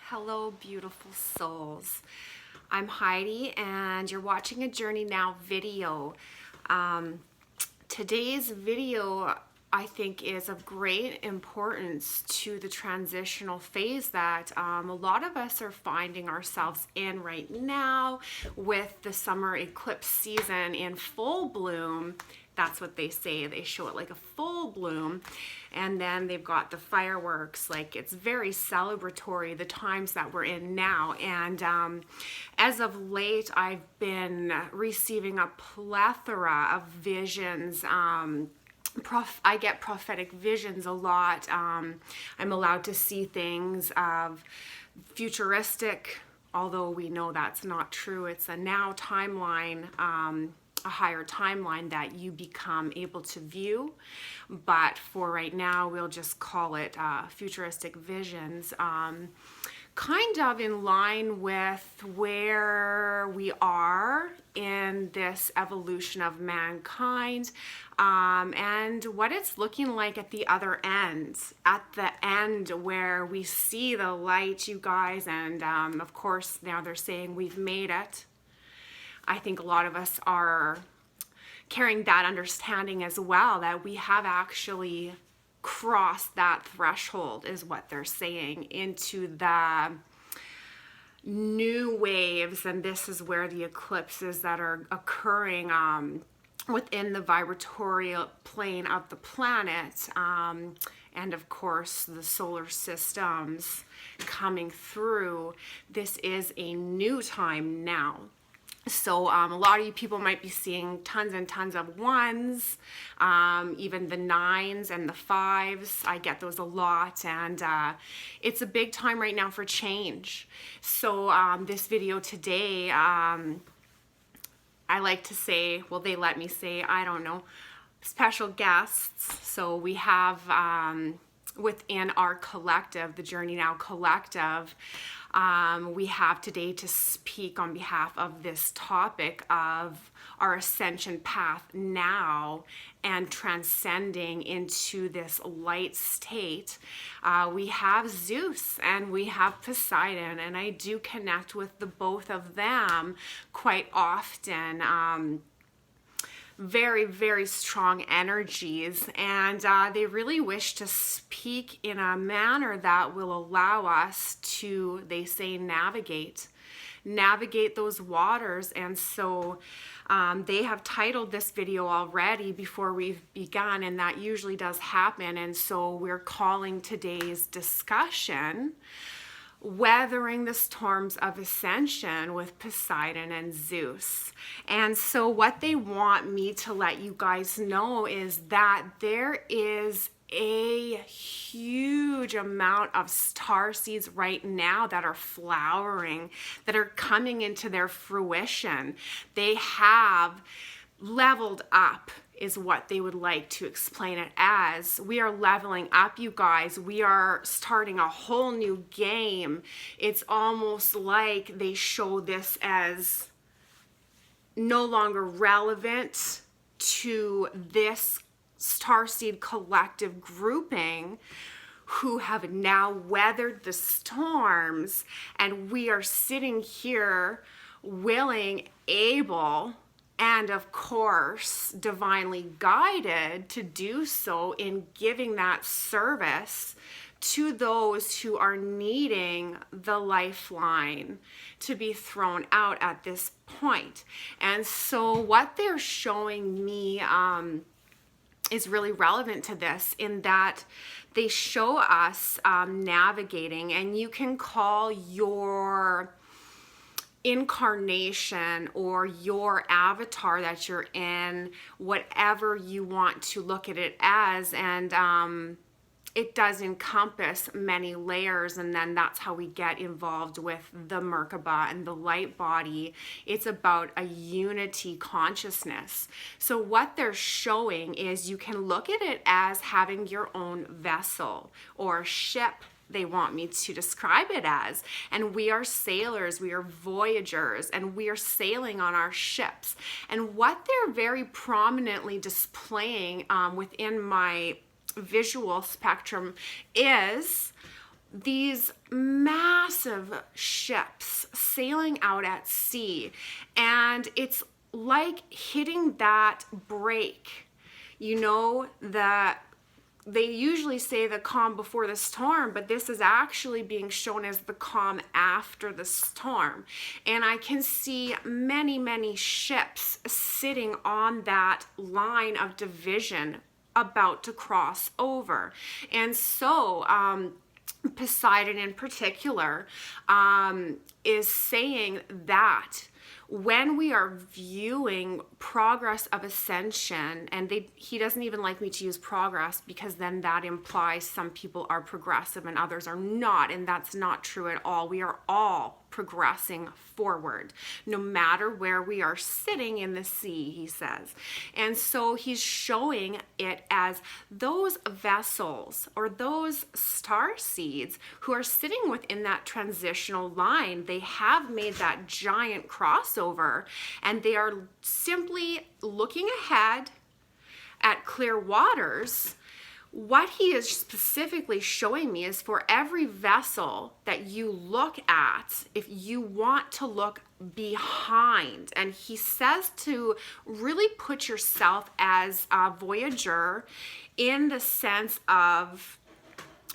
Hello, beautiful souls. I'm Heidi, and you're watching a Journey Now video. Today's video, I think, is of great importance to the transitional phase that a lot of us are finding ourselves in right now with the summer eclipse season in full bloom. That's what they say. They show it like a full bloom, and then they've got the fireworks. Like, it's very celebratory, the times that we're in now. And as of late, I've been receiving a plethora of visions. I get prophetic visions a lot. I'm allowed to see things of futuristic, although we know that's not true. It's a now timeline, a higher timeline that you become able to view. But for right now, we'll just call it futuristic visions. Kind of in line with where we are in this evolution of mankind, and what it's looking like at the other end, where we see the light, you guys. And of course, now they're saying we've made it. I think a lot of us are carrying that understanding as well, that we have actually crossed that threshold, is what they're saying, into the new waves. And this is where the eclipses that are occurring within the vibratorial plane of the planet, and of course the solar systems coming through. This is a new time now. So a lot of you people might be seeing tons and tons of ones, even the 9s and the 5s. I get those a lot, and it's a big time right now for change. So this video today, I like to say, well, they let me say, I don't know, special guests. So we have within our collective, the Journey Now collective, we have today to speak on behalf of this topic of our ascension path now and transcending into this light state. We have Zeus and we have Poseidon, and I do connect with the both of them quite often. Very, very strong energies, and they really wish to speak in a manner that will allow us to, they say, navigate those waters. And so they have titled this video already before we've begun, and that usually does happen. And so we're calling today's discussion Weathering the Storms of Ascension with Poseidon and Zeus. And so what they want me to let you guys know is that there is a huge amount of star seeds right now that are flowering, that are coming into their fruition. They have leveled up, is what they would like to explain it as. We are leveling up, you guys. We are starting a whole new game. It's almost like they show this as no longer relevant to this starseed collective grouping who have now weathered the storms, and we are sitting here willing, able, and of course divinely guided to do so in giving that service to those who are needing the lifeline to be thrown out at this point. And so what they're showing me is really relevant to this, in that they show us navigating, and you can call your incarnation or your avatar that you're in whatever you want to look at it as, and it does encompass many layers. And then that's how we get involved with the Merkaba and the light body. It's about a unity consciousness. So what they're showing is you can look at it as having your own vessel or ship, they want me to describe it as. And we are sailors, we are voyagers, and we are sailing on our ships. And what they're very prominently displaying within my visual spectrum is these massive massive ships sailing out at sea, and it's like hitting that break. You know, that they usually say the calm before the storm, but this is actually being shown as the calm after the storm. And I can see many, many ships sitting on that line of division about to cross over. And so Poseidon in particular is saying that when we are viewing progress of ascension, and he doesn't even like me to use progress, because then that implies some people are progressive and others are not, and that's not true at all. We are all progressing forward, no matter where we are sitting in the sea, he says. And so he's showing it as those vessels or those star seeds who are sitting within that transitional line. They have made that giant crossover, and they are simply looking ahead at clear waters. What he is specifically showing me is for every vessel that you look at, if you want to look behind, and he says to really put yourself as a voyager in the sense of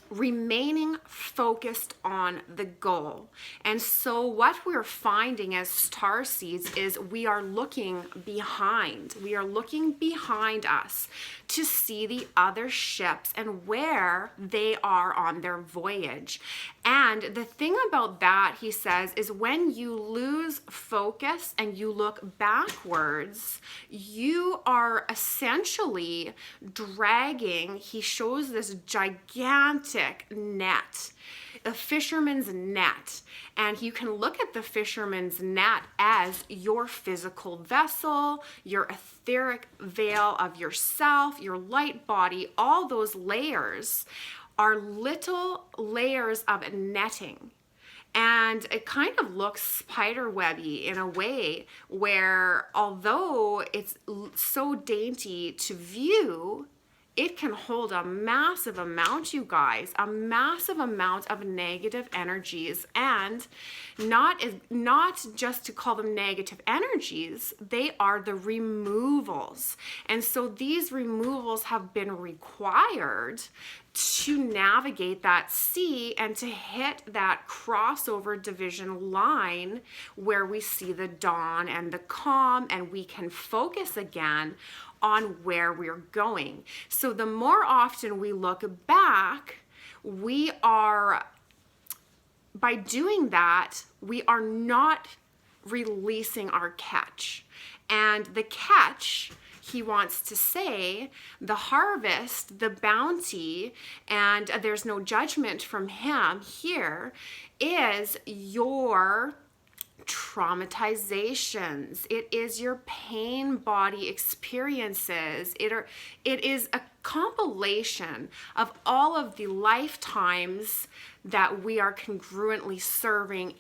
remaining focused on the goal. And so what we're finding as star seeds is we are looking behind. We are looking behind us to see the other ships and where they are on their voyage. And the thing about that, he says, is when you lose focus and you look backwards, you are essentially dragging, he shows this gigantic net, a fisherman's net. And you can look at the fisherman's net as your physical vessel, your etheric veil of yourself, your light body. All those layers are little layers of netting. And it kind of looks spiderwebby in a way where, although it's so dainty to view, it can hold a massive amount, you guys, a massive amount of negative energies. And not just to call them negative energies, they are the removals. And so these removals have been required to navigate that sea and to hit that crossover division line where we see the dawn and the calm, and we can focus again on where we're going. So the more often we look back, by doing that, we are not releasing our catch. And the catch, he wants to say, the harvest, the bounty, and there's no judgment from him here, is your traumatizations. It is your pain body experiences. It is a compilation of all of the lifetimes that we are congruently serving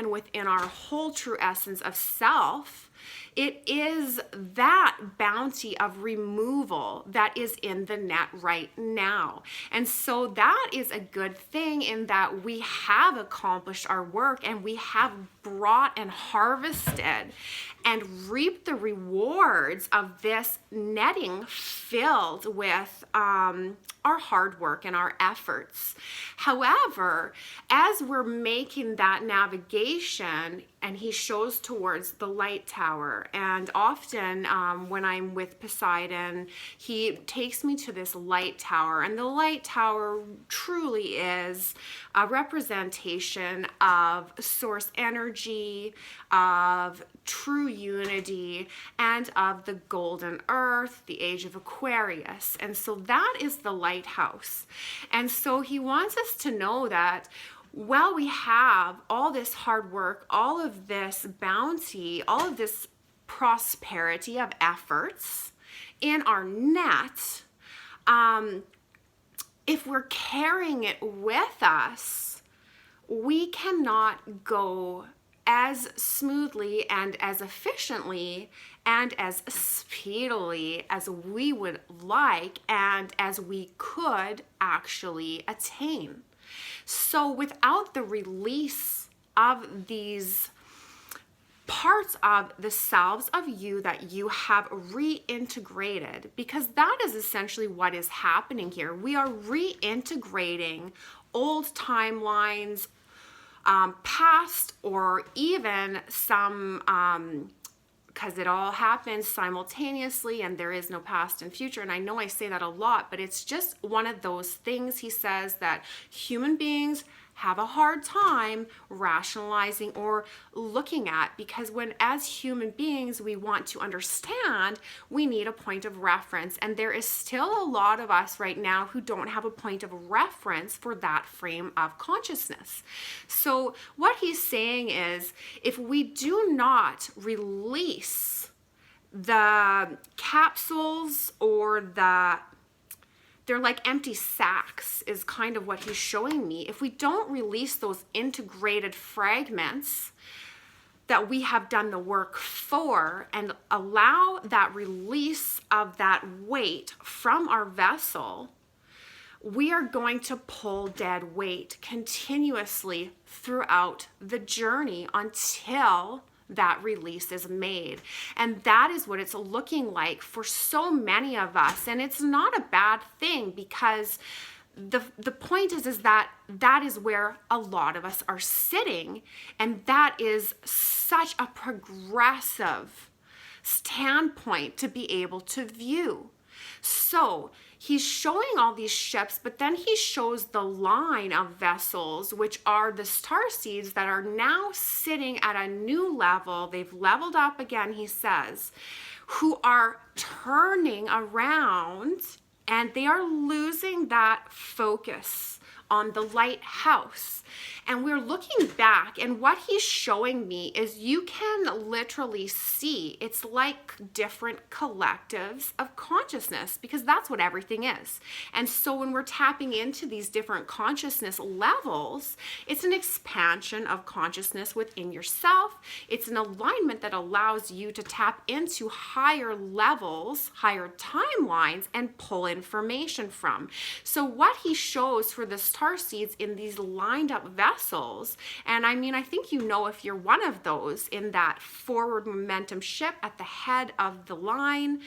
within our whole true essence of self. It is that bounty of removal that is in the net right now. And so that is a good thing, in that we have accomplished our work and we have brought and harvested and reaped the rewards of this netting filled with our hard work and our efforts. However, as we're making that navigation, and he shows towards the light tower, and often when I'm with Poseidon, he takes me to this light tower, and the light tower truly is a representation of source energy, of true unity, and of the golden earth, the age of Aquarius. And so that is the lighthouse. And so he wants us to know that while we have all this hard work, all of this bounty, all of this prosperity of efforts in our net, if we're carrying it with us, we cannot go as smoothly and as efficiently and as speedily as we would like and as we could actually attain. So without the release of these parts of the selves of you that you have reintegrated, because that is essentially what is happening here. We are reintegrating old timelines, past, or even some, because it all happens simultaneously and there is no past and future. And I know I say that a lot, but it's just one of those things he says that human beings have a hard time rationalizing or looking at, because when as human beings we want to understand, we need a point of reference, and there is still a lot of us right now who don't have a point of reference for that frame of consciousness. So what he's saying is, if we do not release the capsules, or they're like empty sacks is kind of what he's showing me. If we don't release those integrated fragments that we have done the work for, and allow that release of that weight from our vessel, we are going to pull dead weight continuously throughout the journey until that release is made. And that is what it's looking like for so many of us. And it's not a bad thing, because the point is that is where a lot of us are sitting, and that is such a progressive standpoint to be able to view. So he's showing all these ships, but then he shows the line of vessels, which are the star seeds that are now sitting at a new level. They've leveled up again, he says, who are turning around, and they are losing that focus on the lighthouse. And we're looking back, and what he's showing me is you can literally see it's like different collectives of consciousness, because that's what everything is. And so when we're tapping into these different consciousness levels, it's an expansion of consciousness within yourself. It's an alignment that allows you to tap into higher levels, higher timelines, and pull information from. So what he shows for the star seeds in these lined up vessels, and I mean, I think you know if you're one of those in that forward momentum ship at the head of the line,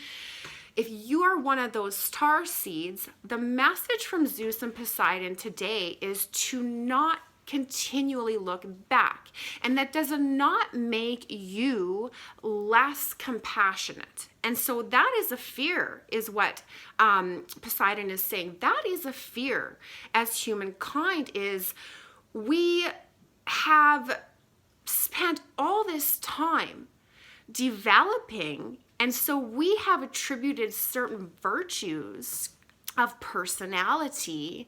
if you are one of those star seeds, the message from Zeus and Poseidon today is to not continually look back. And that does not make you less compassionate. And so that is a fear, is what Poseidon is saying. That is a fear as humankind, is we have spent all this time developing, and so we have attributed certain virtues of personality,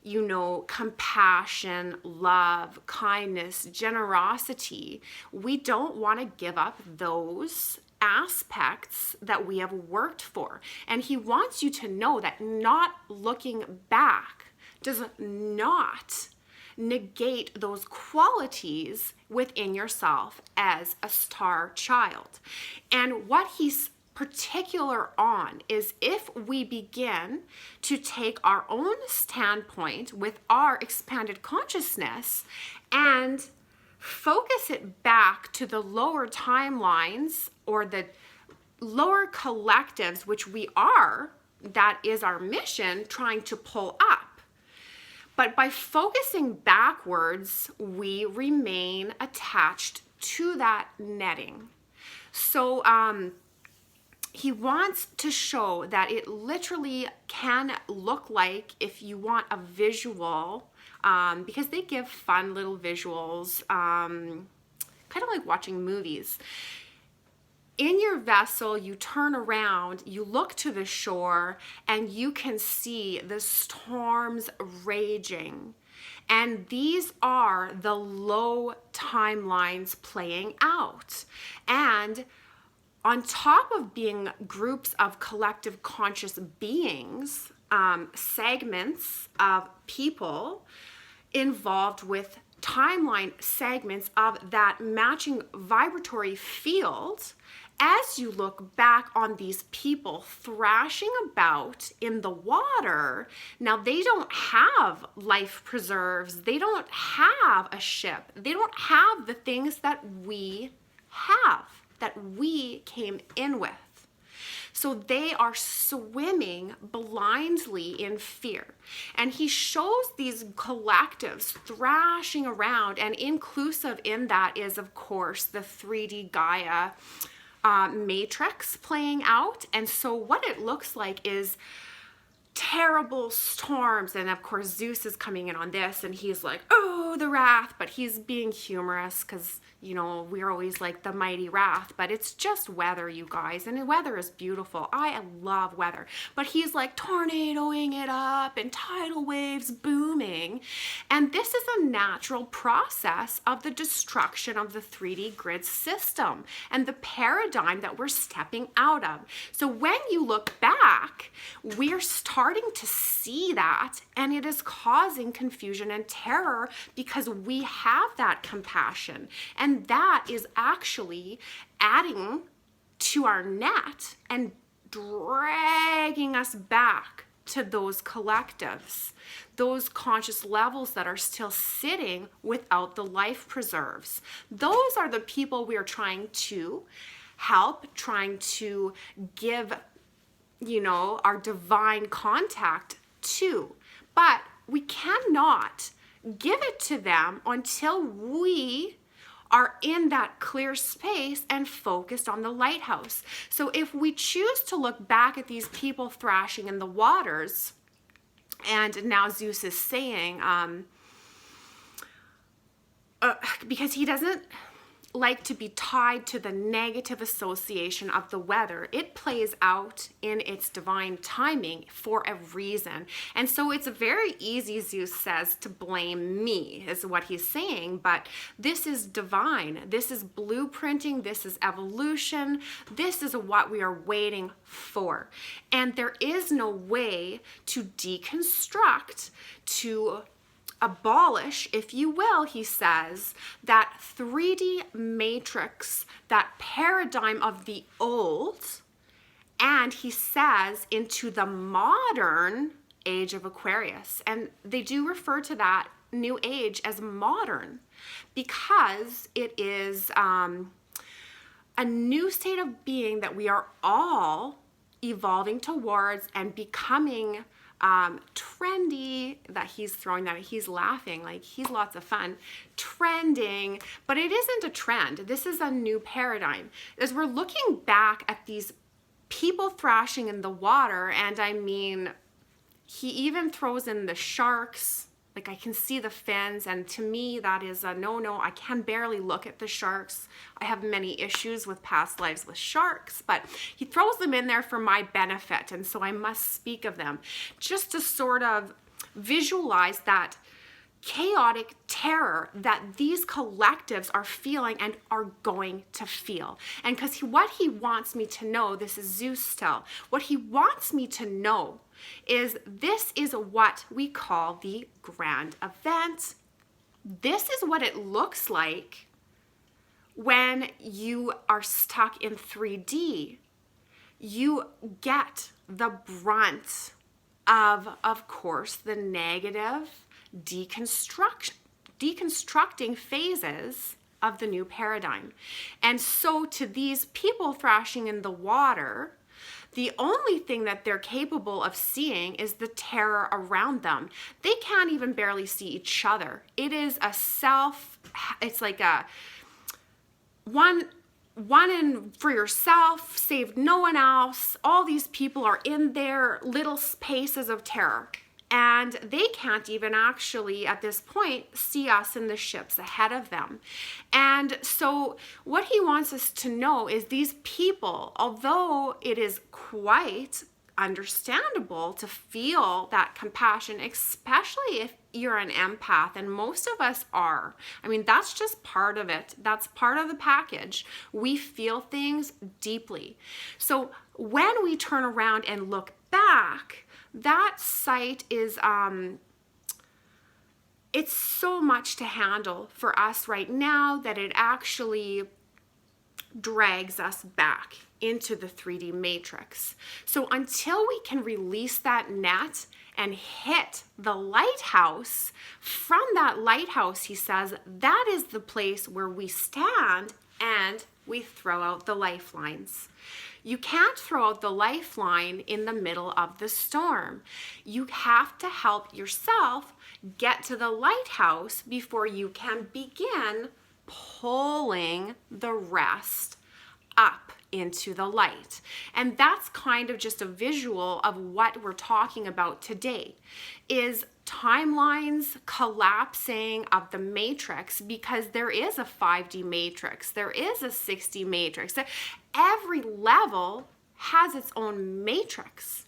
you know, compassion, love, kindness, generosity. We don't want to give up those aspects that we have worked for. And he wants you to know that not looking back does not negate those qualities within yourself as a star child. And what he's particular on is, if we begin to take our own standpoint with our expanded consciousness and focus it back to the lower timelines or the lower collectives, which we are, that is our mission, trying to pull up. But by focusing backwards, we remain attached to that netting. So he wants to show that it literally can look like, if you want a visual, because they give fun little visuals, kind of like watching movies. In your vessel, you turn around, you look to the shore, and you can see the storms raging. And these are the low timelines playing out. And on top of being groups of collective conscious beings, segments of people involved with timeline segments of that matching vibratory field as you look back on these people thrashing about in the water, now they don't have life preserves, they don't have a ship, they don't have the things that we have, that we came in with. So they are swimming blindly in fear. And he shows these collectives thrashing around, and inclusive in that is, of course, the 3D Gaia matrix playing out. And so what it looks like is terrible storms, and of course Zeus is coming in on this, and he's like, oh, the wrath, but he's being humorous because, you know, we're always like the mighty wrath, but it's just weather, you guys, and the weather is beautiful. I love weather, but he's like tornadoing it up and tidal waves booming, and this is a natural process of the destruction of the 3D grid system and the paradigm that we're stepping out of. So when you look back, we're starting to see that, and it is causing confusion and terror because we have that compassion, and that is actually adding to our net and dragging us back to those collectives, those conscious levels that are still sitting without the life preserves. Those are the people we are trying to help, trying to give, you know, our divine contact to. But we cannot give it to them until we are in that clear space and focused on the lighthouse. So if we choose to look back at these people thrashing in the waters, and now Zeus is saying, because he doesn't like to be tied to the negative association of the weather. It plays out in its divine timing for a reason. And so it's very easy, Zeus says, to blame me, is what he's saying, but this is divine. This is blueprinting. This is evolution. This is what we are waiting for. And there is no way to deconstruct, to abolish, if you will, he says, that 3D matrix, that paradigm of the old, and he says into the modern age of Aquarius. And they do refer to that new age as modern because it is a new state of being that we are all evolving towards and becoming trendy, that he's throwing that, he's laughing, like he's lots of fun, trending, but it isn't a trend. This is a new paradigm. As we're looking back at these people thrashing in the water, and I mean, he even throws in the sharks, like I can see the fins, and to me that is a no-no. I can barely look at the sharks. I have many issues with past lives with sharks, but he throws them in there for my benefit, and so I must speak of them just to sort of visualize that chaotic terror that these collectives are feeling and are going to feel. And because what he wants me to know, this is Zeus still, what he wants me to know is this is what we call the grand event. This is what it looks like when you are stuck in 3D. You get the brunt of course, the negative deconstructing phases of the new paradigm. And so to these people thrashing in the water, the only thing that they're capable of seeing is the terror around them. They can't even barely see each other. It is it's like a one in for yourself, save no one else. All these people are in their little spaces of terror. And they can't even actually, at this point, see us in the ships ahead of them. And so what he wants us to know is these people, although it is quite understandable to feel that compassion, especially if you're an empath, and most of us are. I mean, that's just part of it. That's part of the package. We feel things deeply. So when we turn around and look back, that site is, it's so much to handle for us right now that it actually drags us back into the 3D matrix. So until we can release that net and hit the lighthouse, from that lighthouse, he says, that is the place where we stand and we throw out the lifelines. You can't throw out the lifeline in the middle of the storm. You have to help yourself get to the lighthouse before you can begin pulling the rest up into the light. And that's kind of just a visual of what we're talking about today, is timelines collapsing of the matrix, because there is a 5D matrix, there is a 6D matrix. Every level has its own matrix.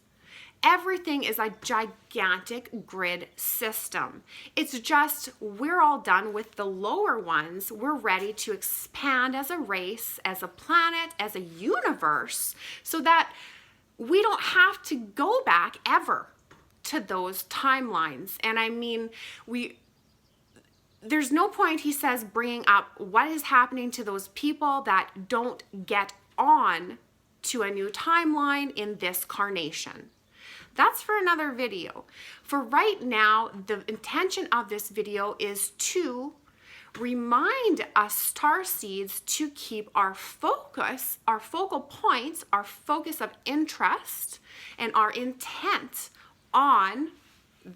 Everything is a gigantic grid system. It's just we're all done with the lower ones. We're ready to expand as a race, as a planet, as a universe, so that we don't have to go back ever to those timelines. And I mean, there's no point, he says, bringing up what is happening to those people that don't get on to a new timeline in this carnation. That's for another video. For right now, the intention of this video is to remind us starseeds to keep our focus, our focal points, our focus of interest, and our intent on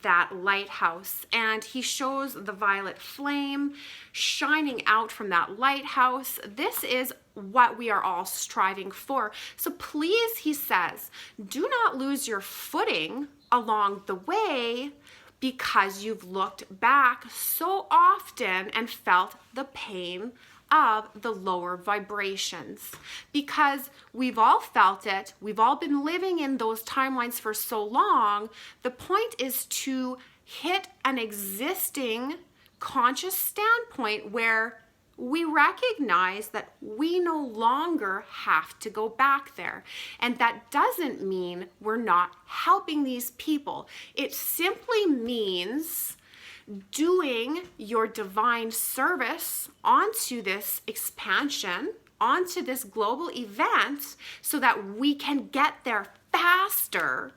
that lighthouse. And he shows the violet flame shining out from that lighthouse. This is what we are all striving for. So please, he says, do not lose your footing along the way because you've looked back so often and felt the pain of the lower vibrations, because we've all felt it. We've all been living in those timelines for so long. The point is to hit an existing conscious standpoint where we recognize that we no longer have to go back there. And that doesn't mean we're not helping these people. It simply means doing your divine service onto this expansion, onto this global event, so that we can get there faster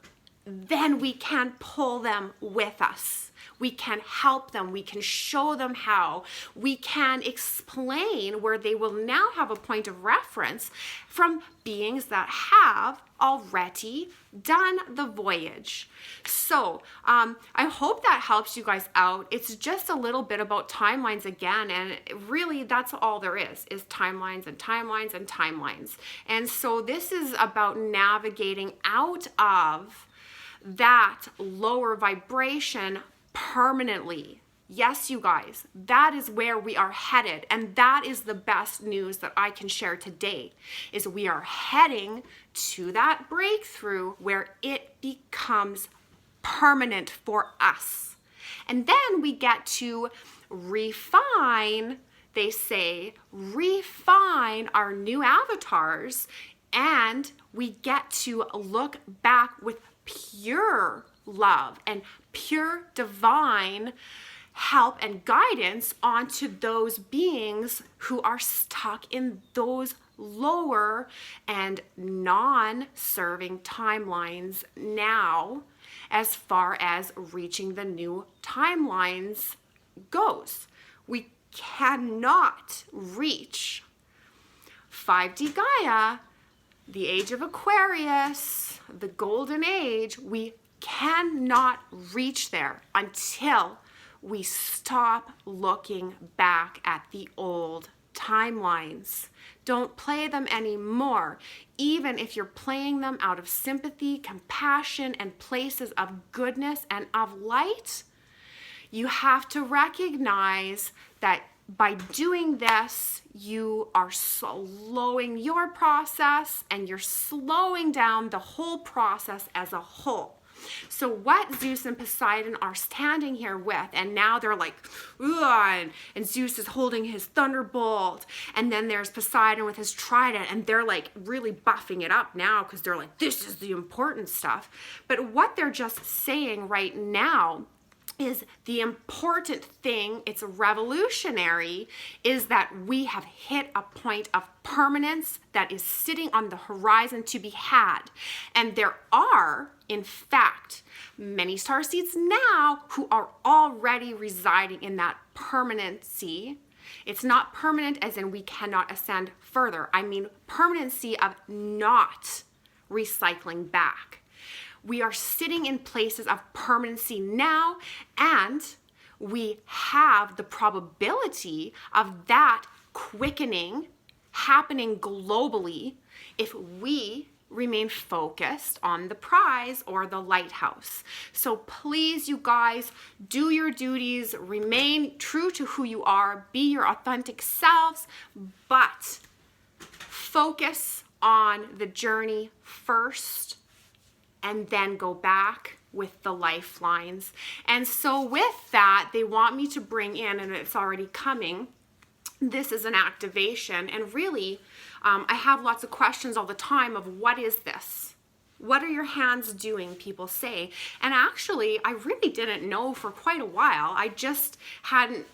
than we can pull them with us. We can help them. We can show them how. We can explain where they will now have a point of reference from beings that have already done the voyage. So I hope that helps you guys out. It's just a little bit about timelines again, and really that's all there is timelines and timelines and timelines. And so this is about navigating out of that lower vibration permanently. Yes, you guys, that is where we are headed. And that is the best news that I can share today, is we are heading to that breakthrough where it becomes permanent for us. And then we get to refine, they say, refine our new avatars, and we get to look back with pure love and pure divine help and guidance onto those beings who are stuck in those lower and non-serving timelines now, as far as reaching the new timelines goes. We cannot reach 5D Gaia, the age of Aquarius, the golden age. We cannot reach there until we stop looking back at the old timelines. Don't play them anymore. Even if you're playing them out of sympathy, compassion, and places of goodness and of light, you have to recognize that by doing this, you are slowing your process and you're slowing down the whole process as a whole. So what Zeus and Poseidon are standing here with, and now they're like, ugh, and Zeus is holding his thunderbolt, and then there's Poseidon with his trident, and they're like really buffing it up now because they're like, this is the important stuff. But what they're just saying right now is the important thing, it's revolutionary, is that we have hit a point of permanence that is sitting on the horizon to be had. And there are, in fact, many starseeds now who are already residing in that permanency. It's not permanent as in we cannot ascend further. I mean permanency of not recycling back. We are sitting in places of permanency now, and we have the probability of that quickening happening globally if we remain focused on the prize or the lighthouse. So please, you guys, do your duties, remain true to who you are, be your authentic selves, but focus on the journey first, and then go back with the lifelines. And so with that, they want me to bring in, and it's already coming, this is an activation. And really, I have lots of questions all the time of what is this? What are your hands doing, people say. And actually, I really didn't know for quite a while. I just hadn't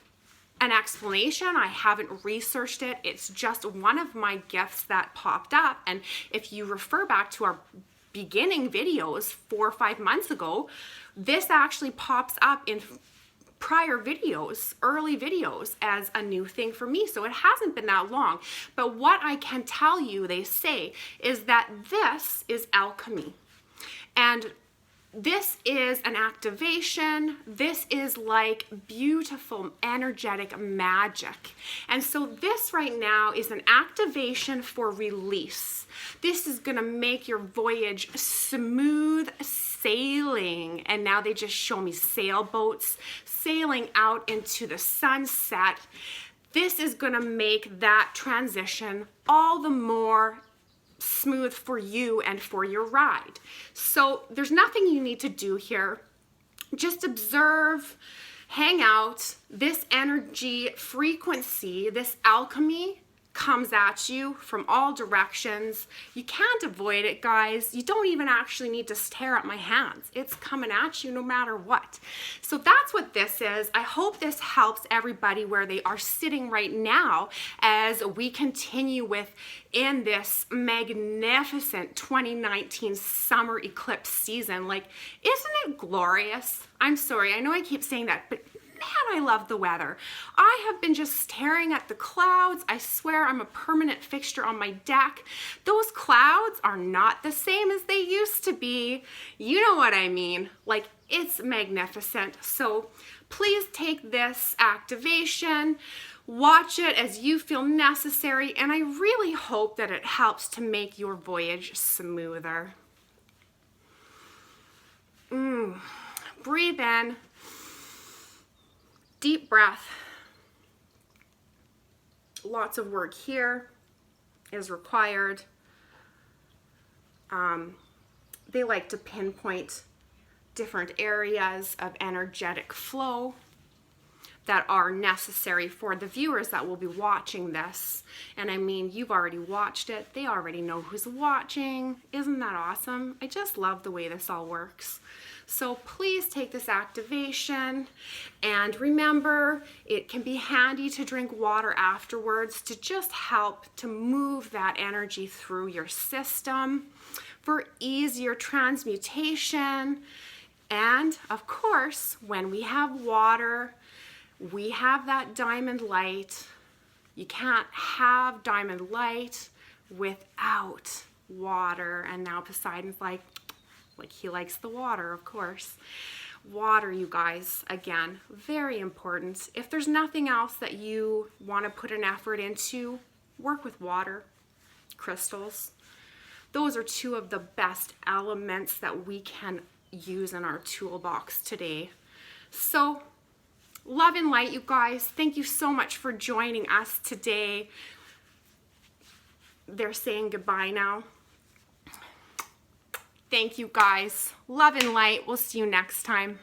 an explanation. I haven't researched it. It's just one of my gifts that popped up. And if you refer back to our beginning videos 4 or 5 months ago, this actually pops up in prior videos, early videos, as a new thing for me. So it hasn't been that long. But what I can tell you, they say, is that this is alchemy. And this is an activation. This is like beautiful, energetic magic. And so this right now is an activation for release. This is going to make your voyage smooth sailing. And now they just show me sailboats sailing out into the sunset. This is going to make that transition all the more smooth for you and for your ride. So there's nothing you need to do here. Just observe, hang out. This energy frequency, this alchemy comes at you from all directions. You can't avoid it, guys. You don't even actually need to stare at my hands. It's coming at you no matter what. So that's what this is. I hope this helps everybody where they are sitting right now as we continue with in this magnificent 2019 summer eclipse season. Like, isn't it glorious? I'm sorry, I know I keep saying that, but man, I love the weather. I have been just staring at the clouds. I swear I'm a permanent fixture on my deck. Those clouds are not the same as they used to be. You know what I mean? Like, it's magnificent. So please take this activation, watch it as you feel necessary, and I really hope that it helps to make your voyage smoother. Breathe in. Deep breath. Lots of work here is required. They like to pinpoint different areas of energetic flow that are necessary for the viewers that will be watching this. And I mean, you've already watched it. They already know who's watching. Isn't that awesome? I just love the way this all works. So please take this activation, and remember, it can be handy to drink water afterwards to just help to move that energy through your system for easier transmutation. And of course, when we have water, we have that diamond light. You can't have diamond light without water. And now Poseidon's like he likes the water, of course. Water, you guys, again, very important. If there's nothing else that you want to put an effort into, work with water, crystals. Those are two of the best elements that we can use in our toolbox today. So, love and light, you guys. Thank you so much for joining us today. They're saying goodbye now. Thank you, guys. Love and light. We'll see you next time.